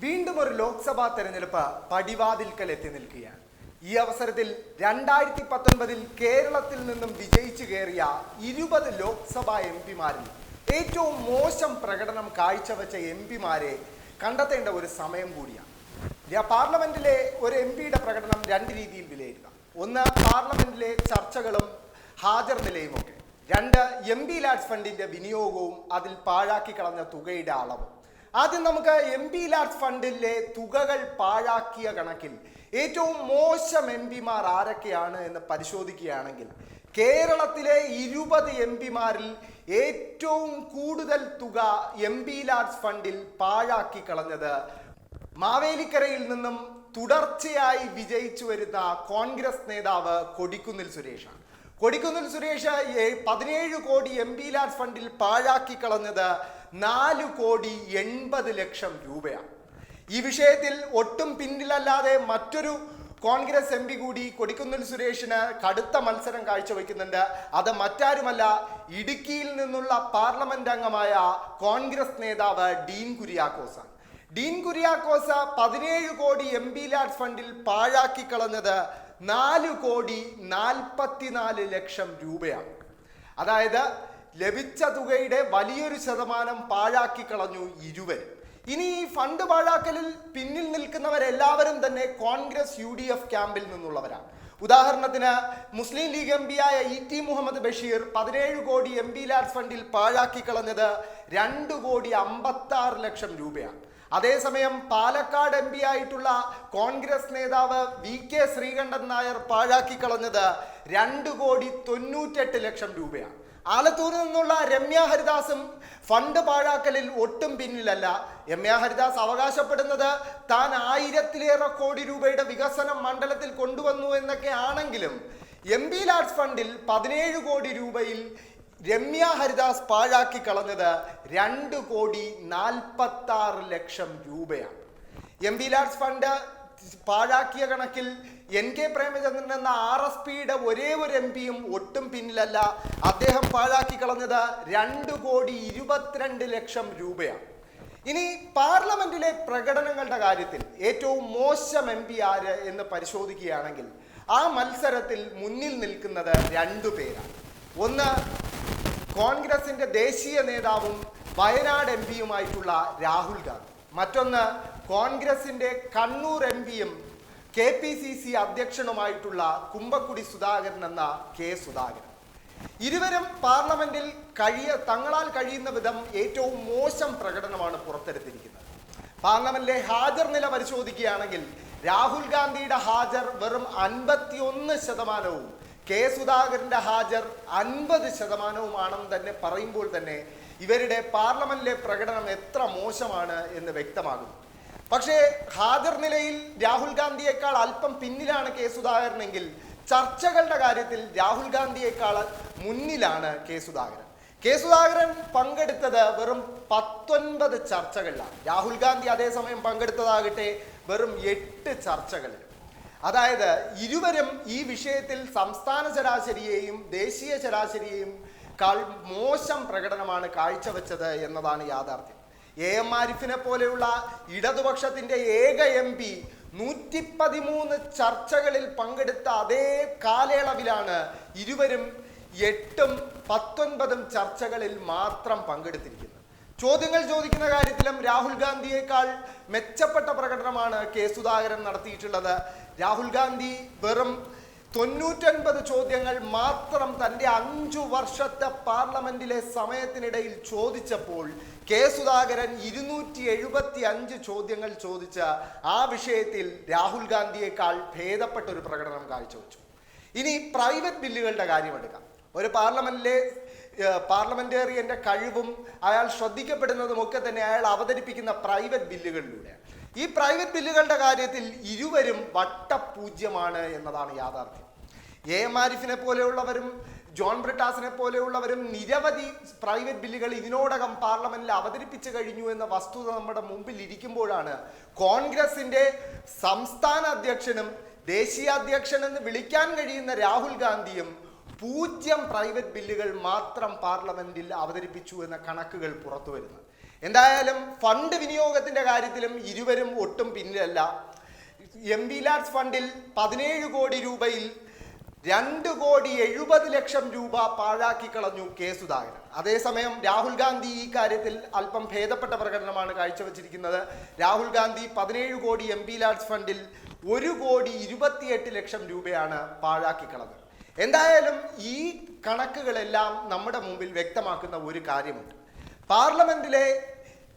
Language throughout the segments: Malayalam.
വീണ്ടും ഒരു ലോക്സഭാ തെരഞ്ഞെടുപ്പ് പടിവാതിൽക്കൽ എത്തി നിൽക്കുകയാണ്. ഈ അവസരത്തിൽ 2019 കേരളത്തിൽ നിന്നും വിജയിച്ചു കയറിയ 20 ലോക്സഭാ എംപിമാരിൽ ഏറ്റവും മോശം പ്രകടനം കാഴ്ചവെച്ച എംപിമാരെ കണ്ടെത്തേണ്ട ഒരു സമയം കൂടിയാണ്. പാർലമെന്റിലെ ഒരു എംപിയുടെ പ്രകടനം രണ്ട് രീതിയിൽ വിലയിരുത്താം. ഒന്ന്, പാർലമെന്റിലെ ചർച്ചകളും ഹാജർ നിലയുമൊക്കെ. രണ്ട്, MP ലാഡ്സ് ഫണ്ടിന്റെ വിനിയോഗവും അതിൽ പാഴാക്കി കളഞ്ഞ തുകയുടെ അളവും. ആദ്യം നമുക്ക് MP ലാഡ്സ് ഫണ്ടിലെ തുകകൾ പാഴാക്കിയ കണക്കിൽ ഏറ്റവും മോശം എംപിമാർ ആരൊക്കെയാണ് എന്ന് പരിശോധിക്കുകയാണെങ്കിൽ കേരളത്തിലെ 20 എംപിമാരിൽ ഏറ്റവും കൂടുതൽ തുക MP ലാഡ്സ് ഫണ്ടിൽ പാഴാക്കി കളഞ്ഞത് മാവേലിക്കരയിൽ നിന്നും തുടർച്ചയായി വിജയിച്ചു വരുന്ന കോൺഗ്രസ് നേതാവ് കൊടിക്കുന്നിൽ സുരേഷാണ്. കൊടിക്കുന്നിൽ സുരേഷ് 17 കോടി MP ലാഡ്സ് ഫണ്ടിൽ പാഴാക്കി കളഞ്ഞത് 4,80,00,000 രൂപയാണ്. ഈ വിഷയത്തിൽ ഒട്ടും പിന്നിലല്ലാതെ മറ്റൊരു കോൺഗ്രസ് MP കൂടി കൊടിക്കുന്നിൽ സുരേഷിന് കടുത്ത മത്സരം കാഴ്ചവെക്കുന്നുണ്ട്. അത് മറ്റാരുമല്ല, ഇടുക്കിയിൽ നിന്നുള്ള പാർലമെന്റ് അംഗമായ കോൺഗ്രസ് നേതാവ് ഡീൻ കുര്യാക്കോസാണ്. ഡീൻ കുര്യാക്കോസ് 17 കോടി MP ലാഡ്സ് ഫണ്ടിൽ പാഴാക്കി കളഞ്ഞത് 4,44,00,000 രൂപയാണ്. അതായത് ലഭിച്ച തുകയുടെ വലിയൊരു ശതമാനം പാഴാക്കി കളഞ്ഞു ഇരുവരും. ഇനി ഈ ഫണ്ട് പാഴാക്കലിൽ പിന്നിൽ നിൽക്കുന്നവരെല്ലാവരും തന്നെ കോൺഗ്രസ് UDF ക്യാമ്പിൽ നിന്നുള്ളവരാണ്. ഉദാഹരണത്തിന് മുസ്ലിം ലീഗ് എംപിയായ ET മുഹമ്മദ് ബഷീർ 17 കോടി MP ലാഡ്സ് ഫണ്ടിൽ പാഴാക്കി കളഞ്ഞത് 2,56,00,000 രൂപയാണ്. അതേസമയം പാലക്കാട് MP ആയിട്ടുള്ള കോൺഗ്രസ് നേതാവ് VK ശ്രീകണ്ഠൻ നായർ പാഴാക്കി കളഞ്ഞത് 2,98,00,000 രൂപയാണ്. ആലത്തൂരിൽ നിന്നുള്ള രമ്യ ഹരിദാസും ഫണ്ട് പാഴാക്കലിൽ ഒട്ടും പിന്നിലല്ല. രമ്യ ഹരിദാസ് അവകാശപ്പെടുന്നത് താൻ 1000-ലേറെ കോടി രൂപയുടെ വികസനം മണ്ഡലത്തിൽ കൊണ്ടുവന്നു എന്നൊക്കെ ആണെങ്കിലും MP ലാഡ്സ് ഫണ്ടിൽ 17 കോടി രൂപയിൽ രമ്യ ഹരിദാസ് പാഴാക്കി കളഞ്ഞത് 2,46,00,000 രൂപയാണ്. MP ലാഡ്സ് ഫണ്ട് പാഴാക്കിയ കണക്കിൽ NK പ്രേമചന്ദ്രൻ എന്ന RSPയുടെ ഒരേ ഒരു MPയും ഒട്ടും പിന്നിലല്ല. അദ്ദേഹം പാഴാക്കി കളഞ്ഞത് 2,22,00,000 രൂപയാണ്. ഇനി പാർലമെന്റിലെ പ്രകടനങ്ങളുടെ കാര്യത്തിൽ ഏറ്റവും മോശം MP ആര് എന്ന് പരിശോധിക്കുകയാണെങ്കിൽ ആ മത്സരത്തിൽ മുന്നിൽ നിൽക്കുന്നത് 2 പേരാണ്. ഒന്ന്, കോൺഗ്രസിന്റെ ദേശീയ നേതാവും വയനാട് MPയുമായിട്ടുള്ള രാഹുൽ ഗാന്ധി. മറ്റൊന്ന്, കോൺഗ്രസിന്റെ കണ്ണൂർ MPയും KPCC അധ്യക്ഷനുമായിട്ടുള്ള കുമ്പക്കുടി സുധാകരൻ എന്ന K സുധാകരൻ. ഇരുവരും പാർലമെന്റിൽ തങ്ങളാൽ കഴിയുന്ന വിധം ഏറ്റവും മോശം പ്രകടനമാണ് പുറത്തെടുത്തിരിക്കുന്നത്. പാർലമെന്റിലെ ഹാജർ നില പരിശോധിക്കുകയാണെങ്കിൽ രാഹുൽ ഗാന്ധിയുടെ ഹാജർ വെറും 51%, K സുധാകരന്റെ ഹാജർ 50%ആണെന്ന് തന്നെ പറയുമ്പോൾ തന്നെ ഇവരുടെ പാർലമെന്റിലെ പ്രകടനം എത്ര മോശമാണ് എന്ന് വ്യക്തമാകുന്നു. പക്ഷേ ഹാജർ നിലയിൽ രാഹുൽ ഗാന്ധിയേക്കാൾ അല്പം പിന്നിലാണ് K സുധാകരനെങ്കിൽ ചർച്ചകളുടെ കാര്യത്തിൽ രാഹുൽ ഗാന്ധിയേക്കാൾ മുന്നിലാണ് K സുധാകരൻ. K സുധാകരൻ പങ്കെടുത്തത് വെറും 19 ചർച്ചകളിലാണ്. രാഹുൽ ഗാന്ധി അതേസമയം പങ്കെടുത്തതാകട്ടെ വെറും 8 ചർച്ചകളിൽ. അതായത് ഇരുവരും ഈ വിഷയത്തിൽ സംസ്ഥാന ശരാശരിയെയും ദേശീയ ശരാശരിയെയും മോശം പ്രകടനമാണ് കാഴ്ചവെച്ചത് എന്നതാണ് യാഥാർത്ഥ്യം. AM ആരിഫിനെ പോലെയുള്ള ഇടതുപക്ഷത്തിന്റെ ഏക MP 113 ചർച്ചകളിൽ പങ്കെടുത്ത അതേ കാലയളവിലാണ് ഇരുവരും 8ഉം 19ഉം ചർച്ചകളിൽ മാത്രം പങ്കെടുത്തിരിക്കുന്നത്. ചോദ്യങ്ങൾ ചോദിക്കുന്ന കാര്യത്തിലും രാഹുൽ ഗാന്ധിയേക്കാൾ മെച്ചപ്പെട്ട പ്രകടനമാണ് K സുധാകരൻ നടത്തിയിട്ടുള്ളത്. രാഹുൽ ഗാന്ധി വെറും 99 ചോദ്യങ്ങൾ മാത്രം തൻ്റെ 5 വർഷത്തെ പാർലമെന്റിലെ സമയത്തിനിടയിൽ ചോദിച്ചപ്പോൾ K സുധാകരൻ 275 ചോദ്യങ്ങൾ ചോദിച്ച ആ വിഷയത്തിൽ രാഹുൽ ഗാന്ധിയേക്കാൾ ഭേദപ്പെട്ട ഒരു പ്രകടനം കാഴ്ചവെച്ചു. ഇനി പ്രൈവറ്റ് ബില്ലുകളുടെ കാര്യമെടുക്കാം. ഒരു പാർലമെന്റേറിയന്റെ കഴിവും അയാൾ ശ്രദ്ധിക്കപ്പെടുന്നതുമൊക്കെ തന്നെ അയാൾ അവതരിപ്പിക്കുന്ന പ്രൈവറ്റ് ബില്ലുകളിലൂടെ. ഈ പ്രൈവറ്റ് ബില്ലുകളുടെ കാര്യത്തിൽ ഇരുവരും വട്ടപൂജ്യമാണ് എന്നതാണ് യാഥാർത്ഥ്യം. AM ആരിഫിനെ പോലെയുള്ളവരും ജോൺ ബ്രിട്ടാസിനെ പോലെയുള്ളവരും നിരവധി പ്രൈവറ്റ് ബില്ലുകൾ ഇതിനോടകം പാർലമെന്റിൽ അവതരിപ്പിച്ചു കഴിഞ്ഞു എന്ന വസ്തുത നമ്മുടെ മുമ്പിൽ ഇരിക്കുമ്പോഴാണ് കോൺഗ്രസിന്റെ സംസ്ഥാന അധ്യക്ഷനും ദേശീയ അധ്യക്ഷൻ എന്ന് വിളിക്കാൻ കഴിയുന്ന രാഹുൽ ഗാന്ധിയും 0 പ്രൈവറ്റ് ബില്ലുകൾ മാത്രം പാർലമെന്റിൽ അവതരിപ്പിച്ചു എന്ന കണക്കുകൾ പുറത്തു വരുന്നത്. എന്തായാലും ഫണ്ട് വിനിയോഗത്തിന്റെ കാര്യത്തിലും ഇരുവരും ഒട്ടും പിന്നിലല്ല. എം.പി. ലാഡ്സ് ഫണ്ടിൽ 17 കോടി രൂപയിൽ 2,70,00,000 രൂപ പാഴാക്കി കളഞ്ഞു കെ സുധാകരൻ. അതേസമയം രാഹുൽ ഗാന്ധി ഈ കാര്യത്തിൽ അല്പം ഭേദപ്പെട്ട പ്രകടനമാണ് കാഴ്ചവെച്ചിരിക്കുന്നത്. രാഹുൽ ഗാന്ധി 17 കോടി എം.പി. ലാഡ്സ് ഫണ്ടിൽ 1,28,00,000 രൂപയാണ് പാഴാക്കി കളഞ്ഞത്. എന്തായാലും ഈ കണക്കുകളെല്ലാം നമ്മുടെ മുമ്പിൽ വ്യക്തമാക്കുന്ന ഒരു കാര്യമുണ്ട്. പാർലമെന്റിലെ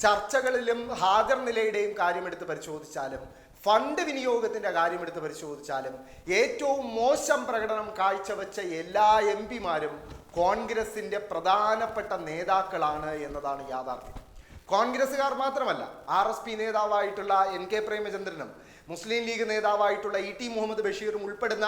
ചർച്ചകളിലും ഹാജർ നിലയുടെയും കാര്യമെടുത്ത് പരിശോധിച്ചാലും ഫണ്ട് വിനിയോഗത്തിന്റെ കാര്യമെടുത്ത് പരിശോധിച്ചാലും ഏറ്റവും മോശം പ്രകടനം കാഴ്ചവെച്ച എല്ലാ എംപിമാരും കോൺഗ്രസിന്റെ പ്രധാനപ്പെട്ട നേതാക്കളാണ് എന്നതാണ് യാഥാർത്ഥ്യം. കോൺഗ്രസ്സുകാർ മാത്രമല്ല, RSP നേതാവായിട്ടുള്ള NK പ്രേമചന്ദ്രനും മുസ്ലിം ലീഗ് നേതാവായിട്ടുള്ള ET മുഹമ്മദ് ബഷീറും ഉൾപ്പെടുന്ന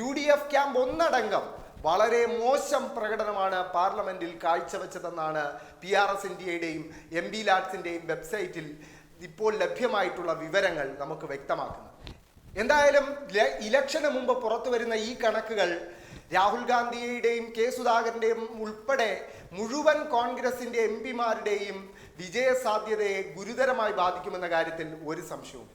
UDF ക്യാമ്പ് ഒന്നടങ്കം വളരെ മോശം പ്രകടനമാണ് പാർലമെന്റിൽ കാഴ്ചവെച്ചതെന്നാണ് PRS ഇന്ത്യയുടെയും MP ലാഡ്സിന്റെയും വെബ്സൈറ്റിൽ ഇപ്പോൾ ലഭ്യമായിട്ടുള്ള വിവരങ്ങൾ നമുക്ക് വ്യക്തമാക്കുന്നത്. എന്തായാലും ഇലക്ഷന് മുമ്പ് പുറത്തു വരുന്ന ഈ കണക്കുകൾ രാഹുൽ ഗാന്ധിയുടെയും കെ സുധാകരന്റെയും ഉൾപ്പെടെ മുഴുവൻ കോൺഗ്രസിന്റെ എംപിമാരുടെയും വിജയ സാധ്യതയെ ഗുരുതരമായി ബാധിക്കുമെന്ന കാര്യത്തിൽ ഒരു സംശയവും.